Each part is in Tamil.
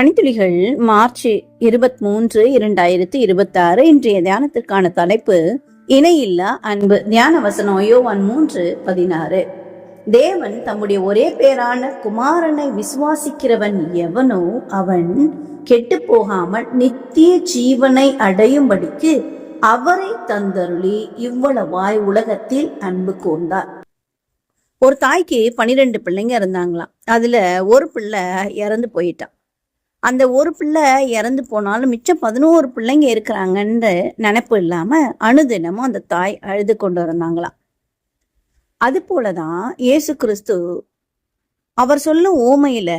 மணித்துளிகள் மார்ச் 23, 2026. இன்றைய தியானத்திற்கான தலைப்பு இணையில்லா அன்பு. தியான வசனம் யோவான் 3:16. தேவன் தம்முடைய ஒரே பேரான குமாரனை விசுவாசிக்கிறவன் எவனோ அவன் கெட்டு போகாமல் நித்திய ஜீவனை அடையும்படிக்கு அவரை தந்தருளி இவ்வளவாய் உலகத்தில் அன்பு கூர்ந்தார். ஒரு தாய்க்கு 12 பிள்ளைங்க இருந்தாங்களாம். அதுல ஒரு பிள்ளை இறந்து போயிட்டான். அந்த ஒரு பிள்ளை இறந்து போனாலும் மிச்சம் 11 பிள்ளைங்க இருக்கிறாங்கன்ற நினைப்பு இல்லாம அனுதினமும் அந்த தாய் அழுது கொண்டு இருந்தாங்களாம். அது போலதான் இயேசு கிறிஸ்து அவர் சொல்லும் ஓமையில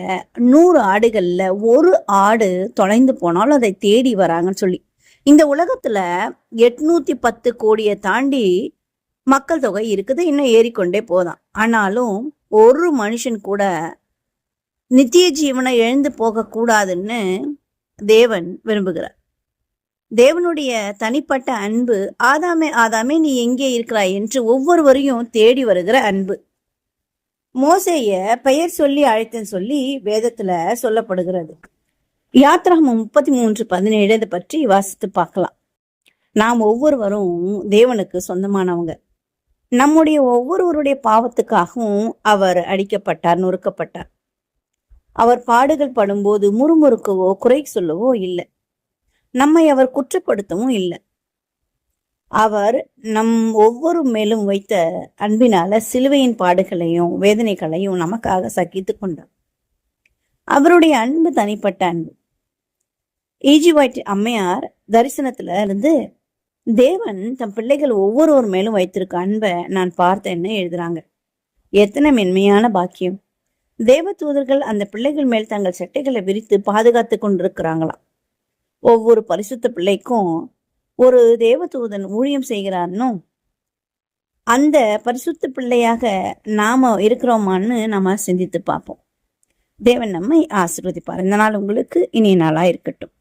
100 ஆடுகள்ல ஒரு ஆடு தொலைந்து போனாலும் அதை தேடி வராங்கன்னு சொல்லி, இந்த உலகத்துல 810 கோடியை தாண்டி மக்கள் தொகை இருக்குது, இன்னும் ஏறிக்கொண்டே போதான். ஆனாலும் ஒரு மனுஷன் கூட நித்திய ஜீவனை எழுந்து போக கூடாதுன்னு தேவன் விரும்புகிறார். தேவனுடைய தனிப்பட்ட அன்பு ஆதாமே ஆதாமே நீ எங்கே இருக்கிறாய் என்று ஒவ்வொருவரையும் தேடி வருகிற அன்பு. மோசேய பெயர் சொல்லி அழைத்தன்னு சொல்லி வேதத்துல சொல்லப்படுகிறது. யாத்திராகமம் 33:17 இதை பற்றி வாசித்து பார்க்கலாம். நாம் ஒவ்வொருவரும் தேவனுக்கு சொந்தமானவங்க. நம்முடைய ஒவ்வொருவருடைய பாவத்துக்காகவும் அவர் அடிக்கப்பட்டார், நொறுக்கப்பட்டார். அவர் பாடுகள் படும்போது முறுமுறுக்கவோ குறை சொல்லவோ இல்லை. நம்மை அவர் குற்றப்படுத்தவும் இல்லை. அவர் நம் ஒவ்வொரு மேலும் வைத்த அன்பினால சிலுவையின் பாடுகளையும் வேதனைகளையும் நமக்காக சகித்து கொண்டார். அவருடைய அன்பு தனிப்பட்ட அன்பு. ஈஜி வைட் அம்மையார் தரிசனத்துல இருந்து தேவன் தம் பிள்ளைகள் ஒவ்வொருவர் மேலும் வைத்திருக்க அன்பை நான் பார்த்தேன்னு எழுதுறாங்க. எத்தனை மென்மையான பாக்கியம்! தேவ தூதர்கள் அந்த பிள்ளைகள் மேல் தங்கள் சட்டைகளை விரித்து பாதுகாத்து கொண்டிருக்கிறாங்களாம். ஒவ்வொரு பரிசுத்த பிள்ளைக்கும் ஒரு தேவதூதன் ஊழியம் செய்கிறார்னோ அந்த பரிசுத்த பிள்ளையாக நாம இருக்கிறோமான்னு நாம சிந்தித்து பார்ப்போம். தேவன் நம்மை ஆசீர்வதிப்பார். இந்த நாள் உங்களுக்கு இனிய நாளா இருக்கட்டும்.